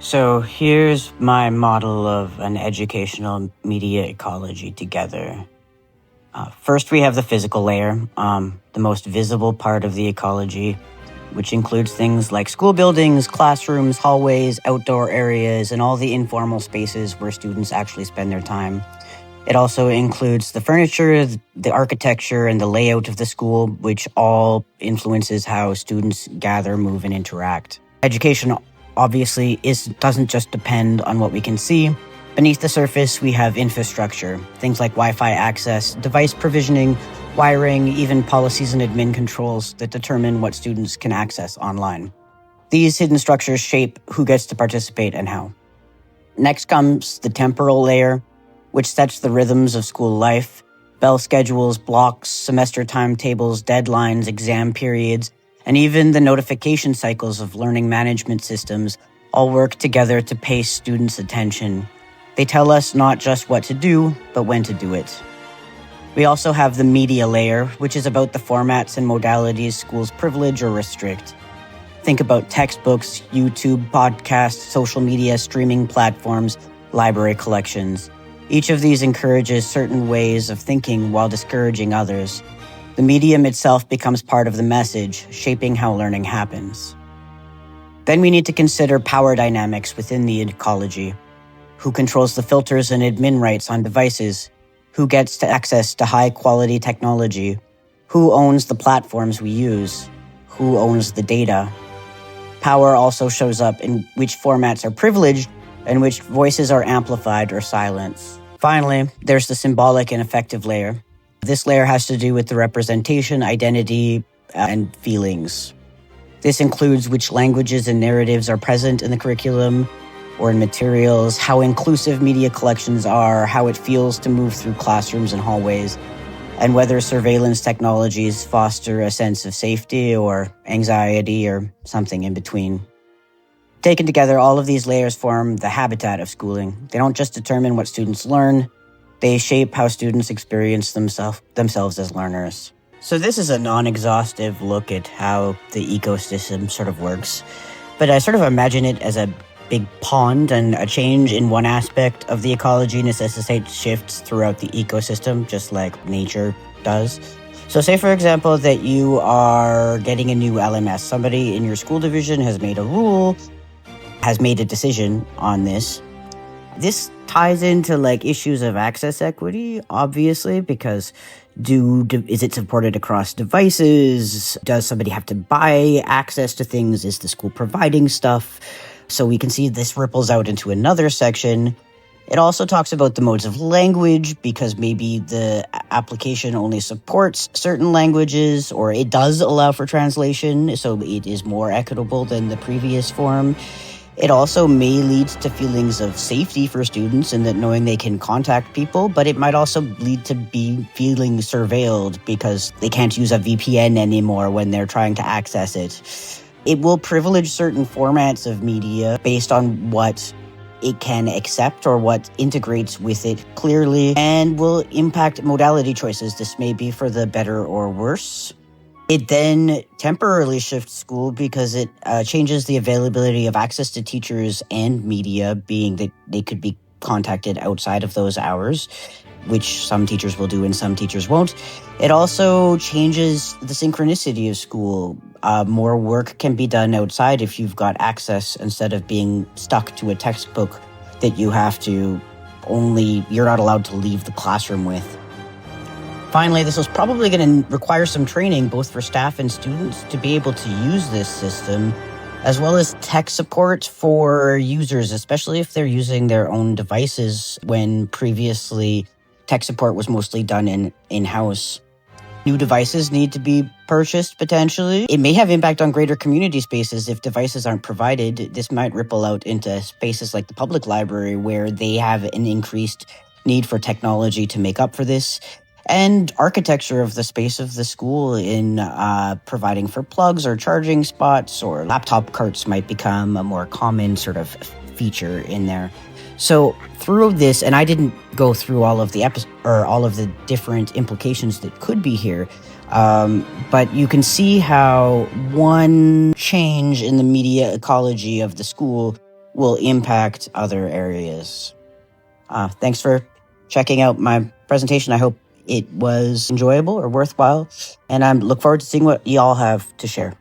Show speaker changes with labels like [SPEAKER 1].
[SPEAKER 1] So here's my model of an educational media ecology together. First, we have the physical layer, the most visible part of the ecology, which includes things like school buildings, classrooms, hallways, outdoor areas, and all the informal spaces where students actually spend their time. It also includes the furniture, the architecture, and the layout of the school, which all influences how students gather, move, and interact. Education obviously doesn't just depend on what we can see. Beneath the surface, we have infrastructure, things like Wi-Fi access, device provisioning, wiring, even policies and admin controls that determine what students can access online. These hidden structures shape who gets to participate and how. Next comes the temporal layer, which sets the rhythms of school life. Bell schedules, blocks, semester timetables, deadlines, exam periods, and even the notification cycles of learning management systems all work together to pace students' attention. They tell us not just what to do, but when to do it. We also have the media layer, which is about the formats and modalities schools privilege or restrict. Think about textbooks, YouTube, podcasts, social media, streaming platforms, library collections. Each of these encourages certain ways of thinking while discouraging others. The medium itself becomes part of the message, shaping how learning happens. Then we need to consider power dynamics within the ecology. Who controls the filters and admin rights on devices? Who gets to access to high-quality technology? Who owns the platforms we use? Who owns the data? Power also shows up in which formats are privileged and which voices are amplified or silenced. Finally, there's the symbolic and affective layer. This layer has to do with the representation, identity, and feelings. This includes which languages and narratives are present in the curriculum or in materials, how inclusive media collections are, how it feels to move through classrooms and hallways, and whether surveillance technologies foster a sense of safety or anxiety or something in between. Taken together, all of these layers form the habitat of schooling. They don't just determine what students learn, they shape how students experience themselves as learners. So this is a non-exhaustive look at how the ecosystem sort of works, but I sort of imagine it as a big pond, and a change in one aspect of the ecology necessitates shifts throughout the ecosystem, just like nature does. So say, for example, that you are getting a new LMS. Somebody in your school division has made a rule, has made a decision on this. This ties into issues of access equity, obviously, because is it supported across devices? Does somebody have to buy access to things? Is the school providing stuff? So we can see this ripples out into another section. It also talks about the modes of language, because maybe the application only supports certain languages, or it does allow for translation, so it is more equitable than the previous form. It also may lead to feelings of safety for students and that knowing they can contact people, but it might also lead to be feeling surveilled because they can't use a VPN anymore when they're trying to access it. It will privilege certain formats of media based on what it can accept or what integrates with it clearly, and will impact modality choices. This may be for the better or worse. It then temporarily shifts school because it changes the availability of access to teachers and media, being that they could be contacted outside of those hours, which some teachers will do and some teachers won't. It also changes the synchronicity of school. More work can be done outside if you've got access, instead of being stuck to a textbook that you're not allowed to leave the classroom with. Finally, this was probably going to require some training, both for staff and students, to be able to use this system, as well as tech support for users, especially if they're using their own devices, when previously tech support was mostly done in-house. New devices need to be purchased, potentially. It may have impact on greater community spaces if devices aren't provided. This might ripple out into spaces like the public library, where they have an increased need for technology to make up for this. And architecture of the space of the school in providing for plugs or charging spots, or laptop carts might become a more common sort of feature in there. So through this, and I didn't go through all of the different implications that could be here, but you can see how one change in the media ecology of the school will impact other areas. Thanks for checking out my presentation. I hope it was enjoyable or worthwhile, and I look forward to seeing what y'all have to share.